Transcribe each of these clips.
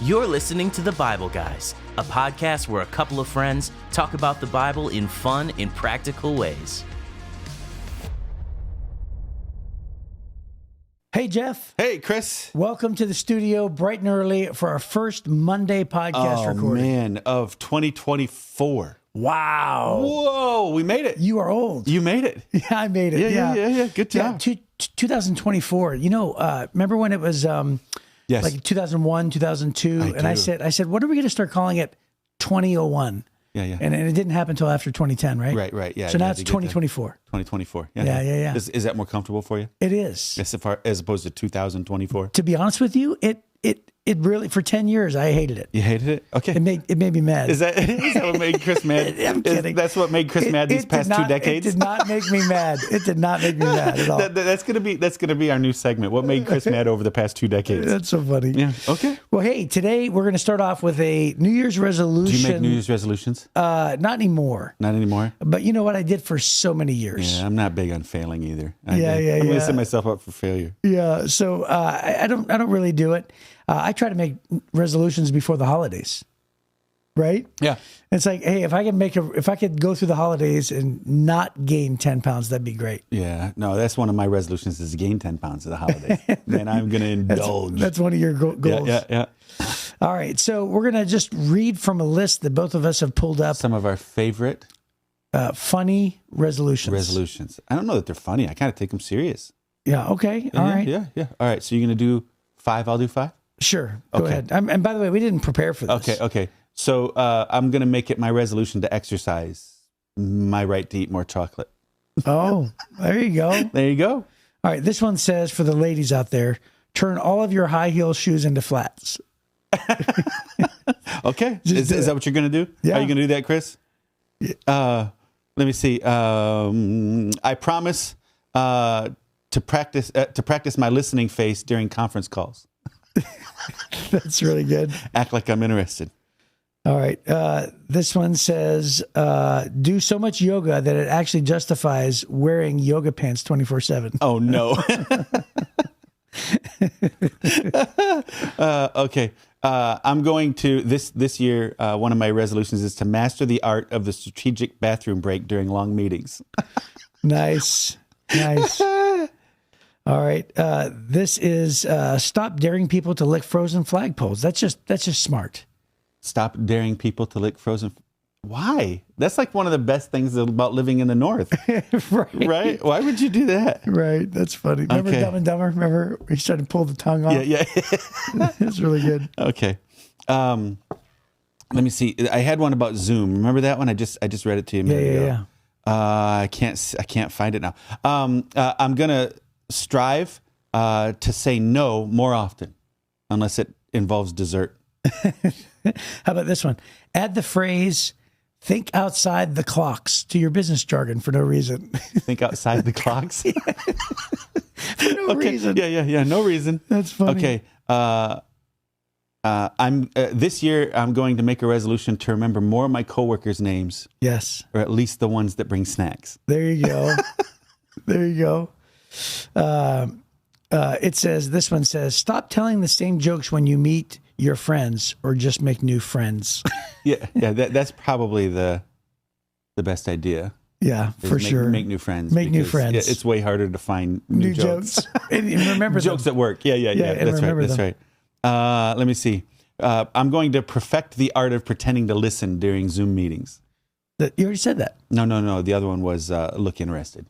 You're listening to The Bible Guys, a podcast where a couple of friends talk about the Bible in fun and practical ways. Hey, Jeff. Hey, Chris. Welcome to the studio bright and early for our first Monday podcast recording. Oh, man, of 2024. Wow. Whoa, we made it. You are old. You made it. Yeah, I made it. Yeah. Good job. 2024. You know, remember when it was Yes. like 2001, 2002? I And do. I said, what are we going to start calling it? 2001. Yeah. And it didn't happen until after 2010, right? Right. Yeah. So now you it's had to get that. 2024. 2024. Yeah. Is that more comfortable for you? It is. As opposed to 2024? To be honest with you, it really, for 10 years, I hated it. You hated it? Okay. It made me mad. Is that what made Chris mad? I'm kidding. That's what made Chris mad these past 2 decades? It did not make me mad. It did not make me mad at all. That's gonna be our new segment. What made Chris mad over the past 2 decades? That's so funny. Yeah. Okay. Well, hey, today we're going to start off with a New Year's resolution. Do you make New Year's resolutions? Not anymore. Not anymore. But you know what? I did for so many years. Yeah, I'm not big on failing either. I'm Yeah. going to set myself up for failure. Yeah. So I don't really do it. I try to make resolutions before the holidays. Right? Yeah. It's like, hey, if I could go through the holidays and not gain 10 pounds, that'd be great. Yeah. No, that's one of my resolutions is to gain 10 pounds at the holidays. Man, I'm going to indulge. That's one of your goals. Yeah. All right. So we're going to just read from a list that both of us have pulled up. Some of our favorite Funny resolutions. I don't know that they're funny. I kind of take them serious. Yeah. Okay. All right. Yeah. All right. So you're going to do 5. I'll do 5. Sure. Go Okay. ahead. And by the way, we didn't prepare for this. Okay. So I'm going to make it my resolution to exercise my right to eat more chocolate. Oh, there you go. There you go. All right. This one says for the ladies out there, turn all of your high heel shoes into flats. Okay. Is that what you're going to do? Yeah. Are you going to do that, Chris? Let me see. I promise to practice my listening face during conference calls. That's really good. Act like I'm interested. All right. This one says, do so much yoga that it actually justifies wearing yoga pants 24/7. Oh, no. Okay. I'm going to, this year, one of my resolutions is to master the art of the strategic bathroom break during long meetings. Nice. All right. This is stop daring people to lick frozen flagpoles. That's just smart. Stop daring people to lick frozen. Why? That's like one of the best things about living in the North. Right? Why would you do that? Right. That's funny. Remember Okay. Dumb and Dumber? Remember he started to pull the tongue off? Yeah. It's really good. Okay. Let me see. I had one about Zoom. Remember that one? I just read it to you a minute ago. Yeah. I can't find it now. I'm gonna strive to say no more often, unless it involves dessert. How about this one? Add the phrase, think outside the clocks to your business jargon for no reason. Think outside the clocks. For no reason. Yeah. No reason. That's funny. Okay. I'm this year. I'm going to make a resolution to remember more of my coworkers' names, Yes. or at least the ones that bring snacks. There you go. There you go. This one says, stop telling the same jokes when you meet your friends or just make new friends. Yeah. That's probably the best idea. Yeah, for sure. Make new friends. Make new because, friends. yeah, it's way harder to find New jokes. And remember jokes them. that work. Yeah. and That's remember right. That's them. right. Let me see. I'm going to perfect the art of pretending to listen during Zoom meetings. You already said that. No. The other one was look interested.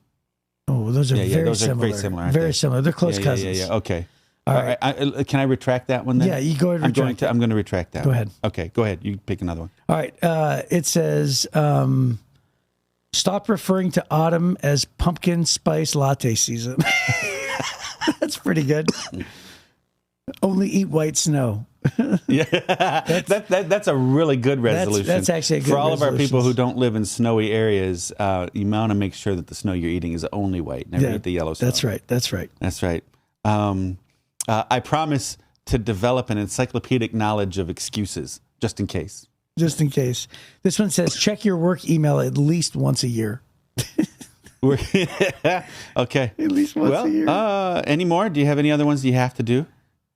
Oh, those are very those similar. are very similar. Aren't Very they? similar. They're close cousins. Yeah. Okay. All right. Can I retract that one then? Yeah, you go ahead and retract I'm going to retract that. Go one. ahead. Okay, go ahead. You pick another one. All right. It says, stop referring to autumn as pumpkin spice latte season. That's pretty good. Only eat white snow. Yeah, that's a really good resolution. That's actually a good for all of our people resolution. who don't live in snowy areas. You want to make sure that the snow you're eating is only white. Never eat the yellow snow. That's right. That's right. I promise to develop an encyclopedic knowledge of excuses, just in case. Just in case. This one says, check your work email at least once a year. Okay. At least once a year. Any more? Do you have any other ones you have to do?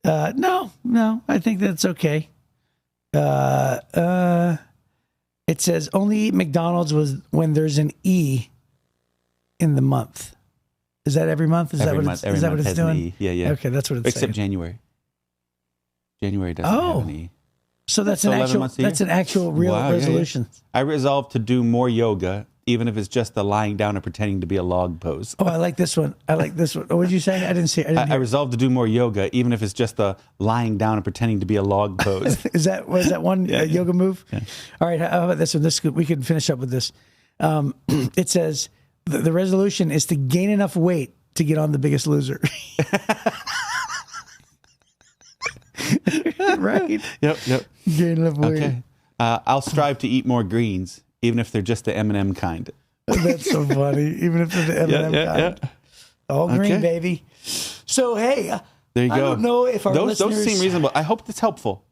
No. I think that's okay. It says only eat McDonald's was when there's an E in the month. Is that every month? Is that what it's doing? E. Yeah. Okay, that's what it's Except saying. January. January doesn't have an E. So that's So an 11 actual months a year? that's an actual real Wow, yeah, resolution. I resolved to do more yoga, even if it's just the lying down and pretending to be a log pose. Oh, I like this one. What did you say? I didn't see. I resolved to do more yoga, even if it's just the lying down and pretending to be a log pose. Was that one yoga move? Yeah. All right. How about this one? We can finish up with this. It says the resolution is to gain enough weight to get on The Biggest Loser. Right? Yep. Gain enough weight. Okay. I'll strive to eat more greens, even if they're just the M&M kind. That's so funny. Even if they're the M&M kind. Yeah. All green, baby. So, hey, there you go. I don't know if our those listeners... seem reasonable. I hope that's helpful.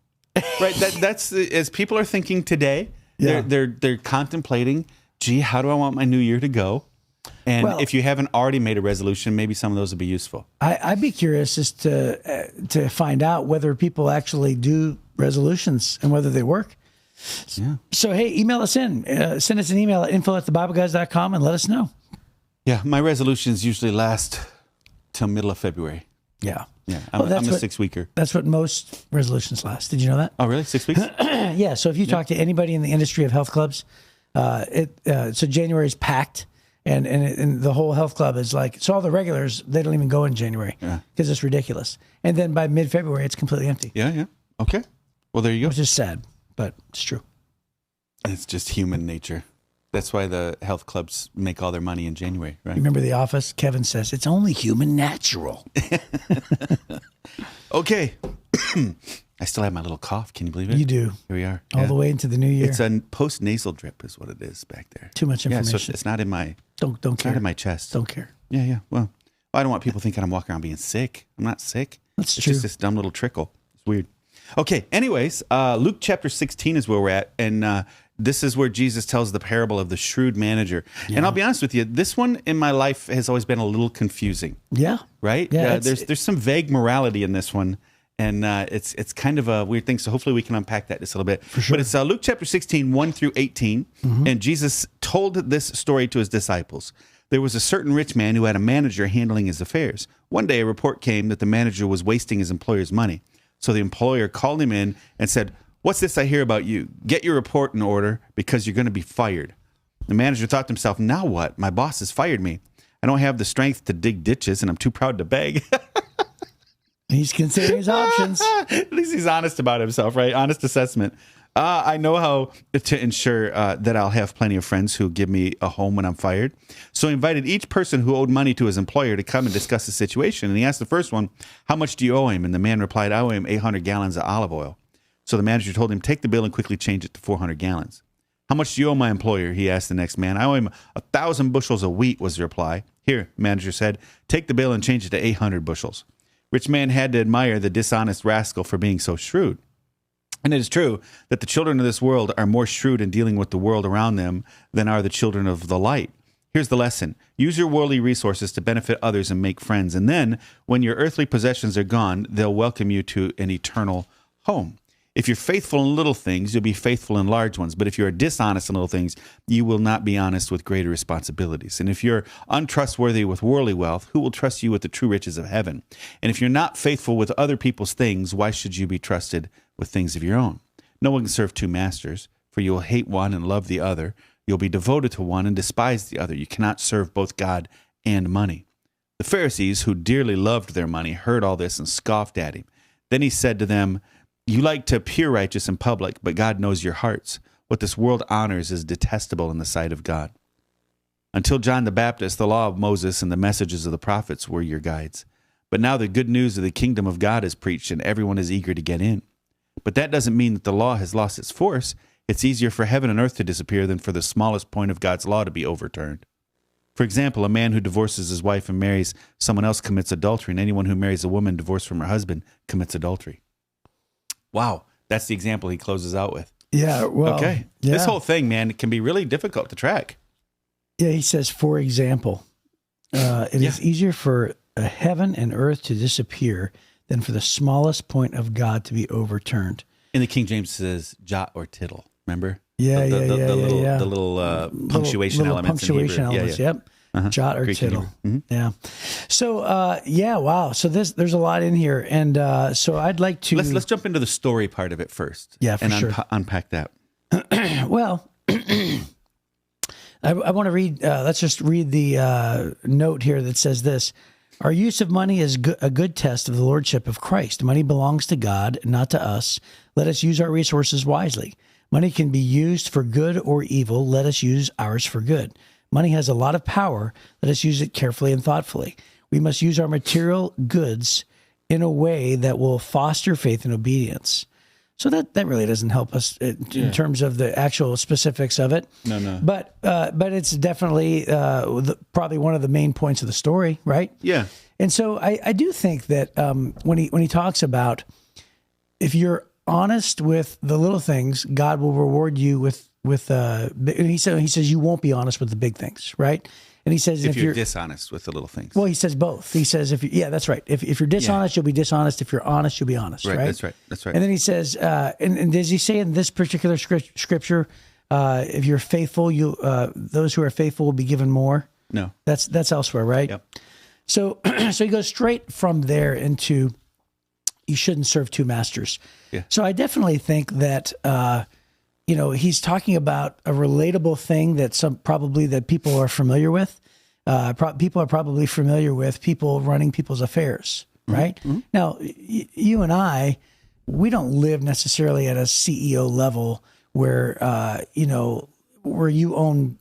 Right? That's as people are thinking today, they're contemplating, gee, how do I want my new year to go? And if you haven't already made a resolution, maybe some of those would be useful. I'd be curious as to find out whether people actually do resolutions and whether they work. Yeah. So, hey, email us in. Send us an email at info@thebibleguys.com and let us know. Yeah, my resolutions usually last till middle of February. Yeah. Yeah, I'm a 6-weeker. That's what most resolutions last. Did you know that? Oh, really? 6 weeks? Yeah. So if you talk to anybody in the industry of health clubs, so January is packed. And the whole health club is like, so all the regulars, they don't even go in January because it's ridiculous. And then by mid-February, it's completely empty. Yeah. Okay. Well, there you go. Which is sad, but it's true. It's just human nature. That's why the health clubs make all their money in January, right? Remember The Office? Kevin says, it's only human natural. Okay. I still have my little cough. Can you believe it? You do. Here we are. All the way into the new year. It's a post-nasal drip is what it is back there. Too much information. Yeah, so it's not in my... Don't care. Not in my chest. Don't care. Yeah. Well, I don't want people thinking I'm walking around being sick. I'm not sick. It's true. It's just this dumb little trickle. It's weird. Okay. Anyways, Luke chapter 16 is where we're at. And this is where Jesus tells the parable of the shrewd manager. Yeah. And I'll be honest with you, this one in my life has always been a little confusing. Yeah. Right? Yeah. There's some vague morality in this one. And it's kind of a weird thing. So hopefully we can unpack that just a little bit. For sure. But it's Luke chapter 16, 1 through 18. Mm-hmm. And Jesus told this story to his disciples. There was a certain rich man who had a manager handling his affairs. One day a report came that the manager was wasting his employer's money. So the employer called him in and said, "What's this I hear about you? Get your report in order because you're going to be fired." The manager thought to himself, now what? My boss has fired me. I don't have the strength to dig ditches and I'm too proud to beg. He's considering his options. At least he's honest about himself, right? Honest assessment. I know how to ensure that I'll have plenty of friends who give me a home when I'm fired. So he invited each person who owed money to his employer to come and discuss the situation. And he asked the first one, "How much do you owe him?" And the man replied, "I owe him 800 gallons of olive oil." So the manager told him, "Take the bill and quickly change it to 400 gallons. "How much do you owe my employer?" he asked the next man. "I owe him 1,000 bushels of wheat," was the reply. "Here," the manager said, "take the bill and change it to 800 bushels. Rich man had to admire the dishonest rascal for being so shrewd. And it is true that the children of this world are more shrewd in dealing with the world around them than are the children of the light. Here's the lesson. Use your worldly resources to benefit others and make friends. And then, when your earthly possessions are gone, they'll welcome you to an eternal home. If you're faithful in little things, you'll be faithful in large ones. But if you're dishonest in little things, you will not be honest with greater responsibilities. And if you're untrustworthy with worldly wealth, who will trust you with the true riches of heaven? And if you're not faithful with other people's things, why should you be trusted with things of your own? No one can serve two masters, for you will hate one and love the other. You'll be devoted to one and despise the other. You cannot serve both God and money." The Pharisees, who dearly loved their money, heard all this and scoffed at him. Then he said to them, "You like to appear righteous in public, but God knows your hearts. What this world honors is detestable in the sight of God. Until John the Baptist, the law of Moses and the messages of the prophets were your guides. But now the good news of the kingdom of God is preached, and everyone is eager to get in. But that doesn't mean that the law has lost its force. It's easier for heaven and earth to disappear than for the smallest point of God's law to be overturned. For example, a man who divorces his wife and marries someone else commits adultery, and anyone who marries a woman divorced from her husband commits adultery." Wow, that's the example he closes out with. Yeah, well, okay. Yeah. This whole thing, man, it can be really difficult to track. Yeah, he says, for example, it is easier for heaven and earth to disappear than for the smallest point of God to be overturned. In the King James, it says jot or tittle. Remember? Yeah, the yeah. little punctuation little elements. Punctuation in Hebrew. elements. Yeah, yeah. Yep. Jot or Greek and tittle. Hebrew. Yeah. So, wow. So there's a lot in here, and so I'd like to Let's jump into the story part of it first. Yeah, for and sure. Unpack that. Well, I want to read. Let's just read the note here that says this. Our use of money is a good test of the lordship of Christ. Money belongs to God, not to us. Let us use our resources wisely. Money can be used for good or evil. Let us use ours for good. Money has a lot of power. Let us use it carefully and thoughtfully. We must use our material goods in a way that will foster faith and obedience. So that really doesn't help us in terms of the actual specifics of it. No. But it's definitely probably one of the main points of the story, right? Yeah. And so I do think that when he talks about if you're honest with the little things, God will reward you with and he says you won't be honest with the big things, right? And he says if you're dishonest with the little things. Well, he says both. He says that's right. If you're dishonest, you'll be dishonest. If you're honest, you'll be honest. Right. That's right. That's right. And then he says, and does he say in this particular scripture, if you're faithful, those who are faithful will be given more? No. That's elsewhere, right? Yep. So he goes straight from there into you shouldn't serve two masters. Yeah. So I definitely think that he's talking about a relatable thing that probably that people are familiar with. People are probably familiar with people running people's affairs, right? Mm-hmm. Now, you and I, we don't live necessarily at a CEO level where where you own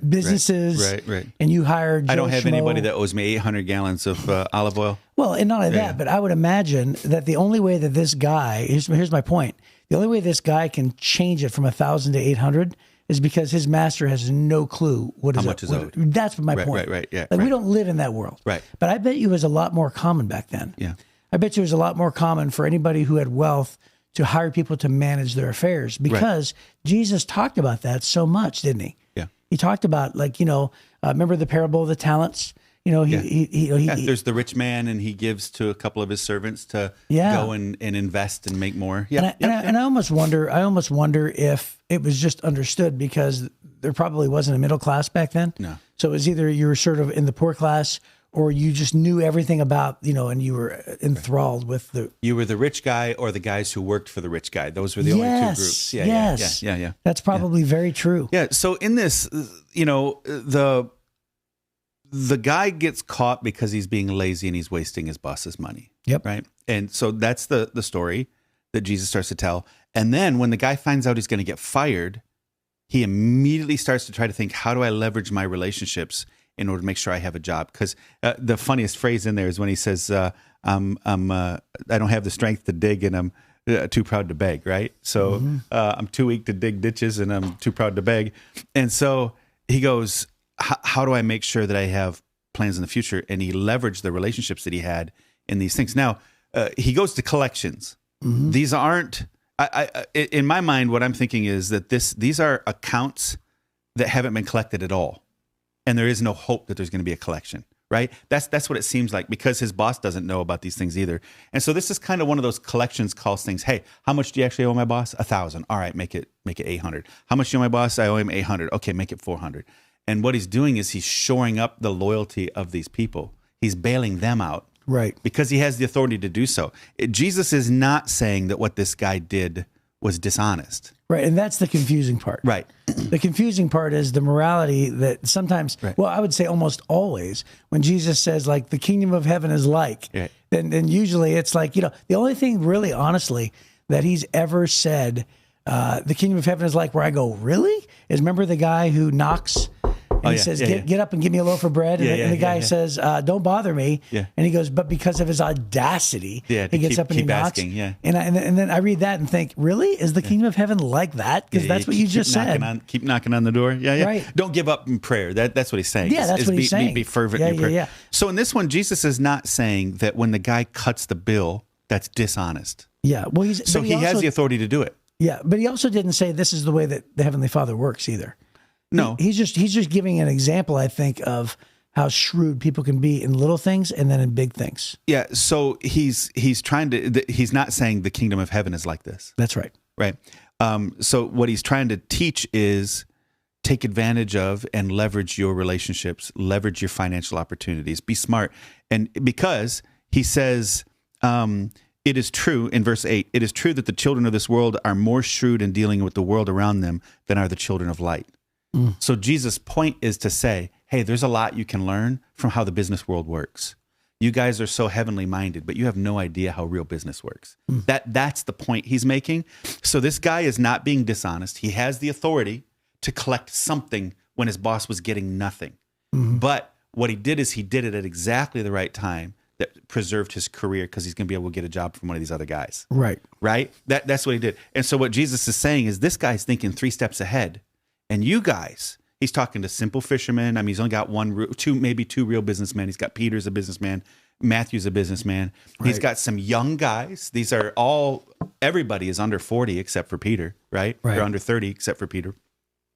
businesses, right, and you hire Joe I don't have Schmo. anybody that owes me 800 gallons of olive oil. Well, and not only that, but I would imagine that the only way that this guy, here's my point, the only way this guy can change it from 1,000 to 800 is because his master has no clue how much is owed. That's my point. Right, yeah. We don't live in that world. Right. But I bet you it was a lot more common back then. Yeah. I bet you it was a lot more common for anybody who had wealth to hire people to manage their affairs because Jesus talked about that so much, didn't he? Yeah. He talked about remember the parable of the talents? There's the rich man, and he gives to a couple of his servants to go and invest and make more. Yeah, and I almost wonder if it was just understood because there probably wasn't a middle class back then. No. So it was either you were sort of in the poor class, or you just knew everything about and you were enthralled with the. You were the rich guy, or the guys who worked for the rich guy. Those were the only two groups. Yeah. That's probably very true. Yeah. So in this, the guy gets caught because he's being lazy and he's wasting his boss's money. Yep. Right. And so that's the story that Jesus starts to tell. And then when the guy finds out he's going to get fired, he immediately starts to try to think, how do I leverage my relationships in order to make sure I have a job? Because the funniest phrase in there is when he says, I don't have the strength to dig and I'm too proud to beg. Right. So I'm too weak to dig ditches and I'm too proud to beg. And so he goes, how do I make sure that I have plans in the future? And he leveraged the relationships that he had in these things. Now, he goes to collections. Mm-hmm. These aren't, in my mind, what I'm thinking is that these are accounts that haven't been collected at all. And there is no hope that there's going to be a collection, right? That's what it seems like, because his boss doesn't know about these things either. And so this is kind of one of those collections calls things. Hey, how much do you actually owe my boss? 1,000. All right, make it 800. How much do you owe my boss? I owe him 800. Okay, make it 400. And what he's doing is he's shoring up the loyalty of these people. He's bailing them out. Right. Because he has the authority to do so. Jesus is not saying that what this guy did was dishonest. Right. And that's the confusing part. Right. The confusing part is the morality that sometimes, well, I would say almost always, when Jesus says like the kingdom of heaven is like, then usually it's like, the only thing really honestly that he's ever said, the kingdom of heaven is like where I go, really? Is remember the guy who knocks and he says, get up and give me a loaf of bread. And the guy says, don't bother me. Yeah. And he goes, but because of his audacity, he gets up and he knocks. Asking, and then I read that and think, really? Is the kingdom of heaven like that? Because that's what you just said. Keep knocking on the door. Yeah. Right. Don't give up in prayer. That's what he's saying. Yeah, that's what he's saying. Be fervent in your prayer. So in this one, Jesus is not saying that when the guy cuts the bill, that's dishonest. Yeah. Well, he has the authority to do it. Yeah, but he also didn't say this is the way that the Heavenly Father works either. No, he's just giving an example, I think, of how shrewd people can be in little things and then in big things. Yeah. So he's trying to, he's not saying the kingdom of heaven is like this. That's right. Right. So what he's trying to teach is take advantage of and leverage your relationships, leverage your financial opportunities, be smart. And because he says, it is true in verse 8, it is true that the children of this world are more shrewd in dealing with the world around them than are the children of light. So Jesus' point is to say, hey, there's a lot you can learn from how the business world works. You guys are so heavenly minded, but you have no idea how real business works. That's the point he's making. So this guy is not being dishonest. He has the authority to collect something when his boss was getting nothing. But what he did is he did it at exactly the right time that preserved his career, because he's going to be able to get a job from one of these other guys. Right. That's what he did. And so what Jesus is saying is this guy's thinking 3 steps ahead. And you guys, he's talking to simple fishermen. I mean, he's only got maybe two real businessmen. He's got Peter's a businessman. Matthew's a businessman. Right. He's got some young guys. These are everybody is under 40 except for Peter, right? They're under 30 except for Peter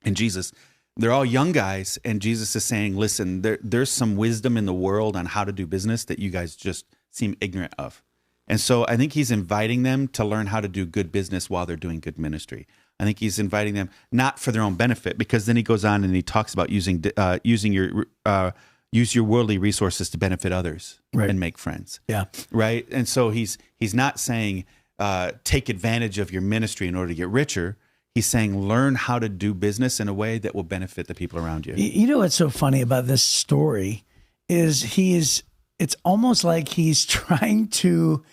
and Jesus. They're all young guys. And Jesus is saying, listen, there's some wisdom in the world on how to do business that you guys just seem ignorant of. And so I think he's inviting them to learn how to do good business while they're doing good ministry. I think he's inviting them not for their own benefit, because then he goes on and he talks about use your worldly resources to benefit others and make friends. Yeah. Right. And so he's not saying take advantage of your ministry in order to get richer. He's saying learn how to do business in a way that will benefit the people around you. You know what's so funny about this story is it's almost like he's trying to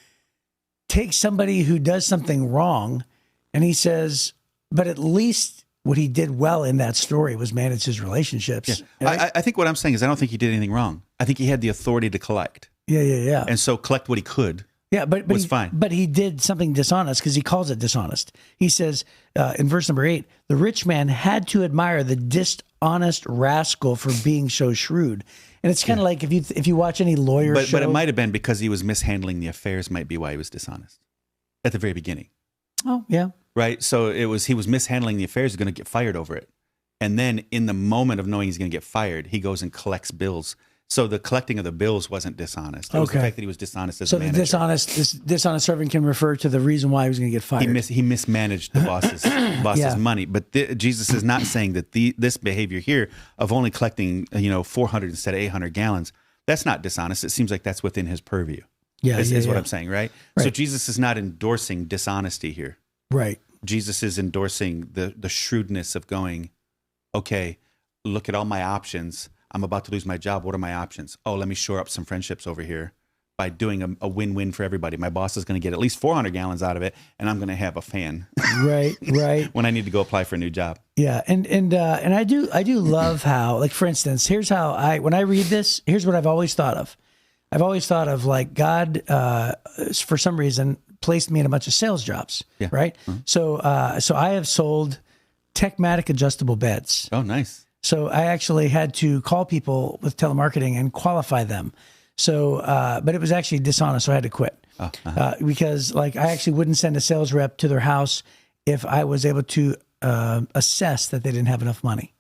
take somebody who does something wrong, and he says, but at least what he did well in that story was manage his relationships. Yeah. I think what I'm saying is I don't think he did anything wrong. I think he had the authority to collect. Yeah. And so collect what he could. Yeah, but fine. But he did something dishonest, because he calls it dishonest. He says in verse number 8, the rich man had to admire the dishonest rascal for being so shrewd. And it's kind of like if you watch any lawyer show. But it might have been because he was mishandling the affairs, might be why he was dishonest at the very beginning. Oh, yeah. Right. So he was mishandling the affairs, he's going to get fired over it. And then in the moment of knowing he's going to get fired, he goes and collects bills. So the collecting of the bills wasn't dishonest. It was the fact that he was dishonest as a manager. So the dishonest servant can refer to the reason why he was going to get fired. He mismanaged the boss's money. But Jesus is not saying that this behavior here of only collecting 400 instead of 800 gallons, that's not dishonest. It seems like that's within his purview. Is what I'm saying, right? So Jesus is not endorsing dishonesty here. Right. Jesus is endorsing the shrewdness of going, okay, look at all my options. I'm about to lose my job. What are my options? Oh, let me shore up some friendships over here by doing a win-win for everybody. My boss is going to get at least 400 gallons out of it, and I'm going to have a fan. Right. When I need to go apply for a new job. Yeah, and I do love how, like, for instance, here's how when I read this, here's what I've always thought of. I've always thought of, like, God, for some reason, placed me in a bunch of sales jobs, right? Mm-hmm. So I have sold Techmatic adjustable beds. Oh, nice. So I actually had to call people with telemarketing and qualify them. So, but it was actually dishonest, so I had to quit. Because, like, I actually wouldn't send a sales rep to their house if I was able to assess that they didn't have enough money.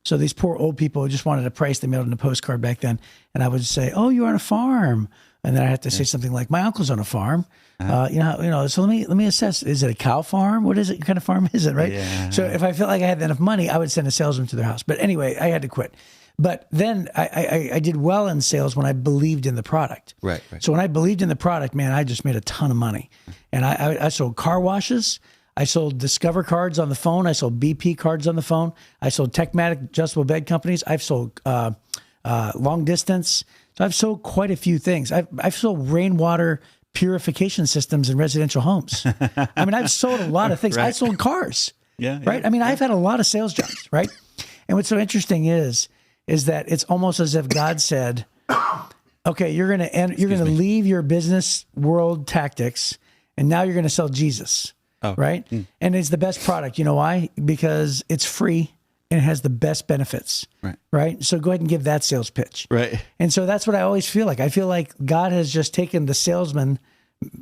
So these poor old people just wanted a price. They mailed in a postcard back then. And I would say, oh, you're on a farm. And then I have to say something like, my uncle's on a farm. So let me assess. Is it a cow farm? What is it? What kind of farm is it? Right. Yeah. So if I felt like I had enough money, I would send a salesman to their house. But anyway, I had to quit. But then I did well in sales when I believed in the product. Right. So when I believed in the product, man, I just made a ton of money. And I sold car washes. I sold Discover cards on the phone. I sold BP cards on the phone. I sold Techmatic adjustable bed companies. I've sold long distance. So I've sold quite a few things. I've sold rainwater purification systems in residential homes. I mean, I've sold a lot of things. I sold cars. Right. I mean, I've had a lot of sales jobs. Right. And what's so interesting is that it's almost as if God said, okay, you're going to leave your business world tactics, and now you're going to sell Jesus. Right. And it's the best product. You know why? Because it's free and it has the best benefits. Right. So go ahead and give that sales pitch. Right. And so that's what I always feel like. I feel like God has just taken the salesman,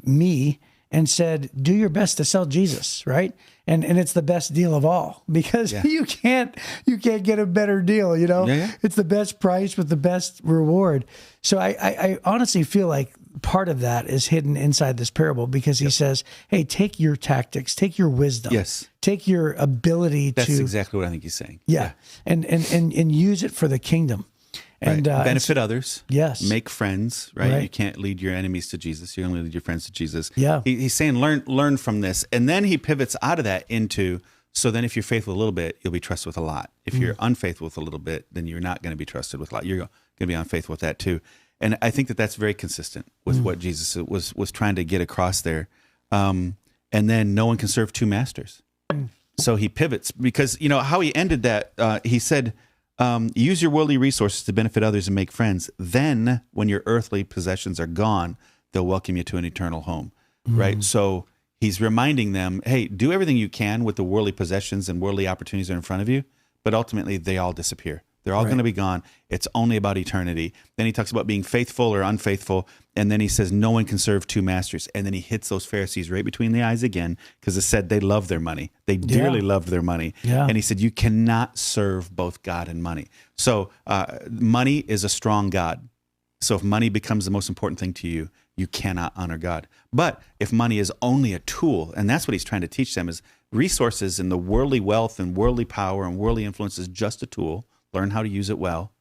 me, and said, do your best to sell Jesus, right? And it's the best deal of all, because you can't get a better deal, you know? It's the best price with the best reward. So I honestly feel like part of that is hidden inside this parable, because he says, hey, take your tactics, take your wisdom, take your ability That's to exactly what I think he's saying. And use it for the kingdom. And benefit others. Yes. Make friends, right? You can't lead your enemies to Jesus. You only lead your friends to Jesus. Yeah. He's saying learn from this. And then he pivots out of that into, so then if you're faithful a little bit, you'll be trusted with a lot. If you're unfaithful with a little bit, then you're not going to be trusted with a lot. You're going to be unfaithful with that too. And I think that that's very consistent with what Jesus was trying to get across there. And then no one can serve two masters. So he pivots, because, you know, how he ended that, he said, use your worldly resources to benefit others and make friends. Then when your earthly possessions are gone, they'll welcome you to an eternal home, right? So he's reminding them, hey, do everything you can with the worldly possessions and worldly opportunities that are in front of you, but ultimately they all disappear. They're all going to be gone. It's only about eternity. Then he talks about being faithful or unfaithful. And then he says, no one can serve two masters. And then he hits those Pharisees right between the eyes again, because it said they love their money. They dearly loved their money. And he said, you cannot serve both God and money. So money is a strong God. So if money becomes the most important thing to you, you cannot honor God. But if money is only a tool, and that's what he's trying to teach them, is resources and the worldly wealth and worldly power and worldly influence is just a tool. Learn how to use it well,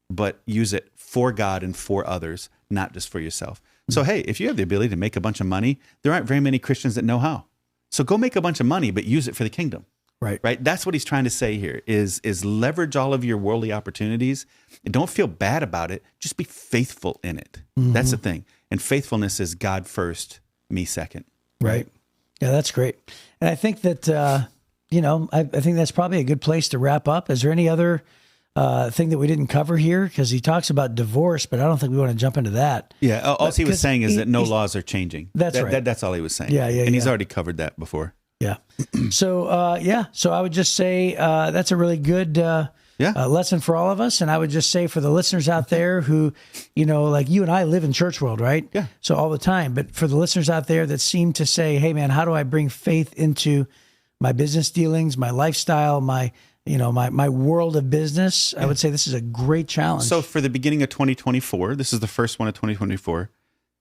but use it for God and for others, not just for yourself. So, hey, if you have the ability to make a bunch of money, there aren't very many Christians that know how. So go make a bunch of money, but use it for the kingdom. Right. That's what he's trying to say here is leverage all of your worldly opportunities and don't feel bad about it. Just be faithful in it. That's the thing. And faithfulness is God first, me second. Right. Yeah, that's great. And I think that, I think that's probably a good place to wrap up. Is there any other thing that we didn't cover here? Because he talks about divorce, but I don't think we want to jump into that. Yeah, all he was saying is that no laws are changing. That's right. That's all he was saying. And he's already covered that before. Yeah. So I would just say that's a really good lesson for all of us. And I would just say for the listeners out there who, like you and I live in church world, right? Yeah. So all the time. But for the listeners out there that seem to say, hey, man, how do I bring faith into my business dealings, my lifestyle, my world of business? I would say this is a great challenge. So for the beginning of 2024, this is the first one of 2024,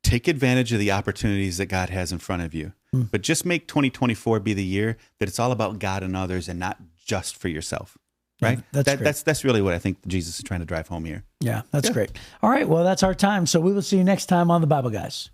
take advantage of the opportunities that God has in front of you. But just make 2024 be the year that it's all about God and others and not just for yourself. Right? Yeah, that's really what I think Jesus is trying to drive home here. Yeah, that's great. All right, well, that's our time. So we will see you next time on The Bible Guys.